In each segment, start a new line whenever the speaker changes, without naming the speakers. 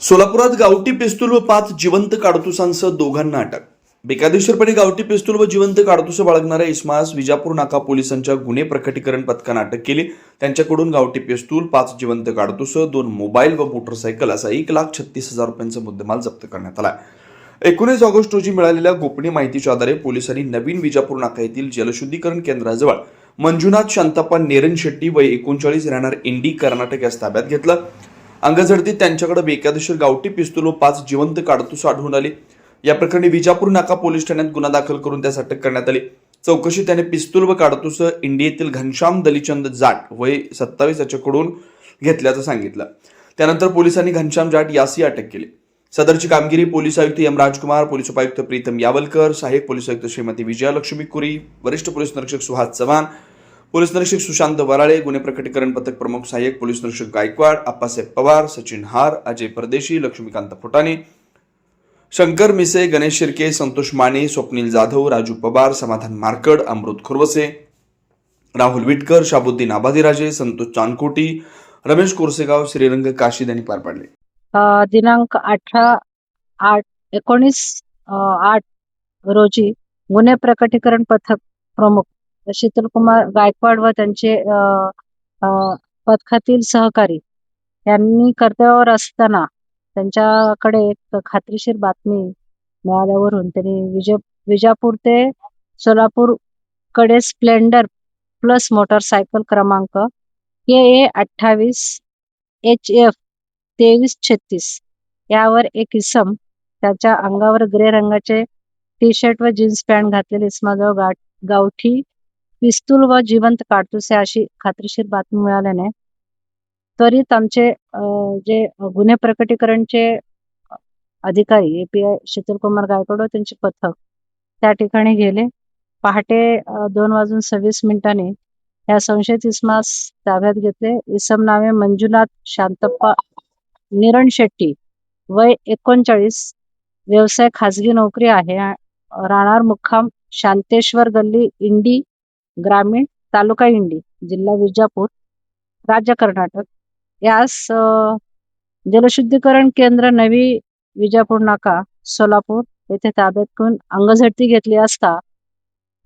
सोलापुरात गावठी पिस्तूल व 5 जिवंत काडतुसांसह दोघांना अटक. बेकायदेशीरपणे गावठी पिस्तूल व जिवंत काडतुस बाळगणाऱ्या इस्मास विजापूर नाका पोलिसांच्या गुन्हे प्रकटीकरण पथकानं अटक केली. त्यांच्याकडून गावठी पिस्तूल, 5 जिवंत काडतुस, 2 मोबाईल व मोटरसायकल असा 1,36,000 रुपयांचा मुद्देमाल जप्त करण्यात आला. 19 ऑगस्ट रोजी मिळालेल्या गोपनीय माहितीच्या आधारे पोलिसांनी नवीन विजापूर नाका येथील जलशुद्धीकरण केंद्राजवळ मंजुनाथ शांताप्पा नेरन शेट्टी वय 39 राहणार इंडी कर्नाटक यास ताब्यात घेतलं. अंगझडतीत त्यांच्याकडे बेकायदेशीर गावठी पिस्तूल व 5 जिवंत काडतूस आढळून आली. या प्रकरणी विजापूर नाका पोलीस ठाण्यात गुन्हा दाखल करून त्यास अटक करण्यात आली. चौकशी त्याने पिस्तूल व काडतूस इंडी येथील घनश्याम दलिचंद जाट वय 27 याच्याकडून घेतल्याचं सांगितलं. त्यानंतर पोलिसांनी घनश्याम जाट यासही अटक केली. सदरची कामगिरी पोलीस आयुक्त एम राजकुमार, पोलीस उपायुक्त प्रीतम यावलकर, सहाय्यक पोलीस आयुक्त श्रीमती विजयालक्ष्मी कुरी, वरिष्ठ पोलीस निरीक्षक सुहास चव्हाण, पोलीस निरीक्षक सुशांत वराळे, गुन्हे प्रकटीकरण पथक प्रमुख सहाय्यक पोलीस निरीक्षक गायकवाड, आप्पासाहेब पवार, सचिन हार, अजय परदेशी, लक्ष्मीकांत फुटाणे, शंकर मिसे, गणेश शिर्के, संतोष माने, स्वप्नील जाधव, राजू पवार, समाधान मार्कड, अमृत खुरवसे, राहुल विटकर, शाबुद्दीन आबादीराजे, संतोष चांदकोटी, रमेश कोरसेगाव, श्रीरंग काशीद यांनी पार पाडले.
दिनांक 19/8 रोजी गुन्हे प्रकटीकरण पथक प्रमुख शीतलकुमार गायकवाड व त्यांचे पथकातील सहकारी यांनी कर्तव्यावर असताना त्यांच्याकडे एक खात्रीशीर बातमी मिळाल्यावरून त्यांनी विजापूर ते सोलापूर कडे स्प्लेंडर प्लस मोटरसायकल क्रमांक KA28 HF 2336 यावर एक इसम त्याच्या अंगावर ग्रे रंगाचे टी शर्ट व जीन्स पॅन्ट घातलेले इसमाजवळ गावठी पिस्तूल व जिवंत काडतुसे अशी खात्रीशीर बातमी मिळाल्याने त्वरित आमचे जे गुन्हे प्रकटीकरणचे अधिकारी API शीतलकुमार गायकवाड व त्यांचे पथक त्या ठिकाणी गेले. पहाटे 2:26 या संशयित इसमास ताब्यात घेतले. इसम नावे मंजुनाथ शांतप्पा निरण शेट्टी वय 39, व्यवसाय खाजगी नोकरी आहे, राहणार मुक्काम शांतेश्वर गल्ली इंडी ग्रामीण तालुका इंडी जिल्हा विजापूर राज्य कर्नाटक यास जलशुद्धीकरण केंद्र नवी विजापूर नाका सोलापूर येथे ताब्यात घेऊन अंगझडती घेतली असता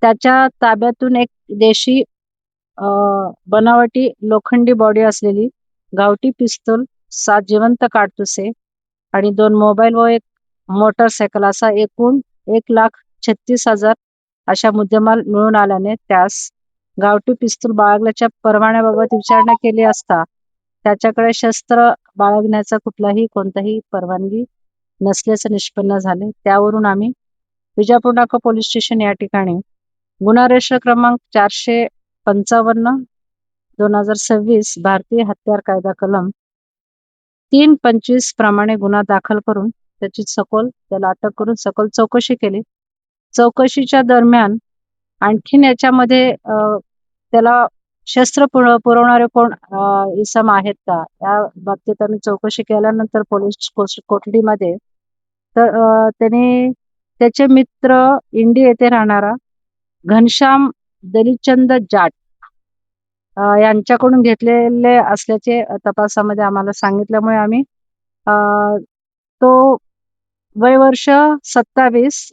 त्याच्या ताब्यातून एक देशी बनावटी लोखंडी बॉडी असलेली गावठी पिस्तूल, 7 जिवंत काडतुसे आणि 2 मोबाईल व एक मोटरसायकल असा एकूण 1,36,000 अशा मुद्देमाल मिळून आल्याने त्यास गावठी पिस्तूल बाळगल्याच्या परवान्याबाबत विचारणा केली असता त्याच्याकडे शस्त्र बाळगण्याचा कोणताही परवानगी नसल्याचे निष्पन्न झाले. त्यावरून आम्ही विजापूर नाका पोलीस स्टेशन या ठिकाणी गुन्हा रजिस्टर क्रमांक 455/2026 भारतीय हत्यार कायदा कलम 325 प्रमाणे गुन्हा दाखल करून त्याला अटक करून सखोल चौकशी केली. चौकशीच्या दरम्यान आणखीन याच्यामध्ये त्याला शस्त्र पुरवणारे कोण इसम आहेत का या बाबतीत आम्ही चौकशी केल्यानंतर पोलीस कोठडीमध्ये तर त्याने त्याचे मित्र इंडी येथे राहणारा घनश्याम दलिचंद जाट यांच्याकडून घेतलेले असल्याचे तपासामध्ये आम्हाला सांगितल्यामुळे आम्ही तो वय वर्ष 27,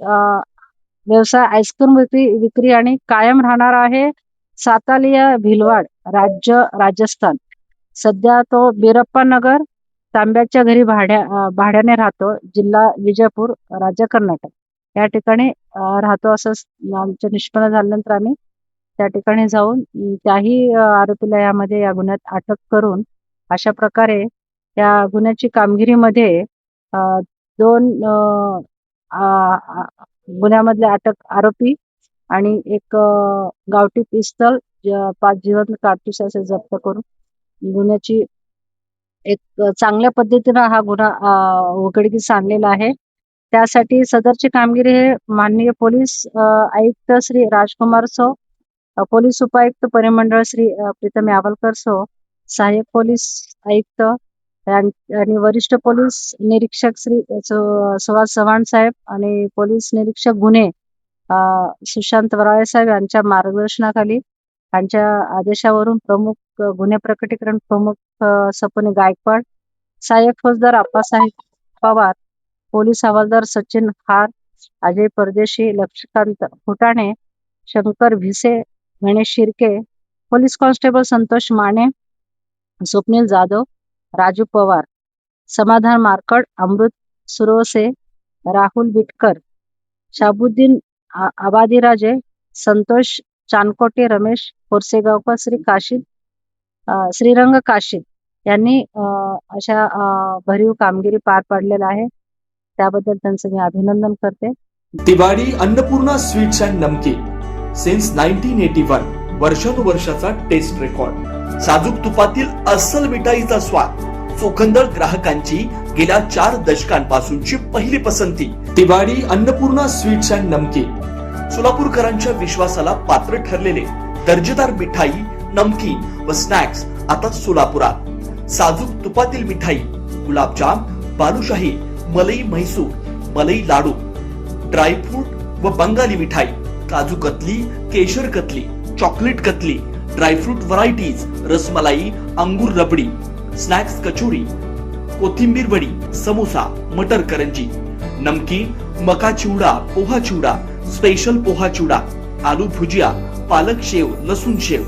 व्यवसाय आईस्क्रीम विक्री आणि कायम राहणार आहे सातालिया भिलवाड राज्य राजस्थान. सध्या तो बिरप्पा नगर तांब्याच्या घरी भाड्याने राहतो, जिल्हा विजापूर राज्य कर्नाटक या ठिकाणी राहतो असं आमचं निष्पन्न झाल्यानंतर आम्ही त्या ठिकाणी जाऊन त्याही आरोपीला या गुन्ह्यात अटक करून अशा प्रकारे या गुन्ह्याची कामगिरीमध्ये 2 गुन्ह्यामधले अटक आरोपी आणि एक गावठी पिस्तल, 5 जिवंत काडतुसे असे जप्त करून गुन्ह्याची एक चांगल्या पद्धतीने हा गुन्हा उघडकीस आणलेला आहे. त्यासाठी सदरची कामगिरी हे माननीय पोलीस आयुक्त श्री राजकुमार सो, पोलीस उपायुक्त परिमंडळ श्री प्रीतम यावलकर सो, सहाय्यक पोलीस आयुक्त आणि वरिष्ठ पोलीस निरीक्षक श्री सुहास चव्हाण साहेब आणि पोलीस निरीक्षक गुन्हे सुशांत वराळे साहेब यांच्या मार्गदर्शनाखाली त्यांच्या आदेशावरून प्रमुख गुन्हे प्रकटीकरण प्रमुख सपने गायकवाड, सहाय्यक फौजदार आप्पासाहेब पवार, पोलीस हवालदार सचिन हार, अजय परदेशी, लक्ष्मीकांत फुटाणे, शंकर भिसे, गणेश शिर्के, पोलीस कॉन्स्टेबल संतोष माने, स्वप्नील जाधव, राजू पवार, समाधान मार्कड, अमृत सुरोसे, राहुल बिटकर, शाबुद्दीन आबादीराजे, संतोष चानकोटे, रमेश कोरसेगावकर, श्रीरंग काशीद यांनी अशा भरीव कामगिरी पार पाडलेला आहे. त्याबद्दल त्यांचं मी अभिनंदन करते.
तिवाडी अन्नपूर्णा स्वीट्स अँड नमकीन सिन्स 1981 वर्षानुवर्षाचा टेस्ट रेकॉर्ड. साजूक तुपातील अस्सल मिठाईचा स्वाद, चोखंदळ ग्राहकांची गेल्या 4 दशकांपासूनची पहिली पसंती. तिवाडी अन्नपूर्णा स्वीट्स अँड नमकीन सोलापूरकरांच्या विश्वासाला पात्र ठरलेले दर्जेदार मिठाई, नमकीन व स्नॅक्स आता सोलापुरात. साजूक तुपातील मिठाई, गुलाबजाम, बालुशाही, मलई म्हैसूर, मलई लाडू, ड्रायफ्रूट व बंगाली मिठाई, काजू कतली, केशर katli, chocolate katli, dry fruit varieties, rasmalai, अंगूर रबडी, स्नॅक्स कचोरी, कोथिंबीर वडी, समोसा, मटर करंजी, नमकीन, मका चिवडा, पोहा चिवडा, स्पेशल पोहा चिवडा, आलू भुजिया, पालक शेव, लसूण शेव,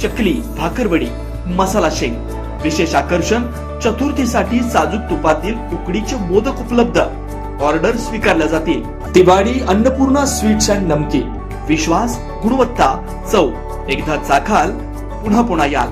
चकली, भाकरवडी, मसाला शेंग. विशेष आकर्षण, चतुर्थीसाठी साजूक तुपातील उकडीचे मोदक उपलब्ध. ऑर्डर स्वीकारल्या जातील. तिवाडी अन्नपूर्णा स्वीट्स अँड नमकीन. विश्वास, गुणवत्ता, चव. एकदा चाखाल पुन्हा पुन्हा याल.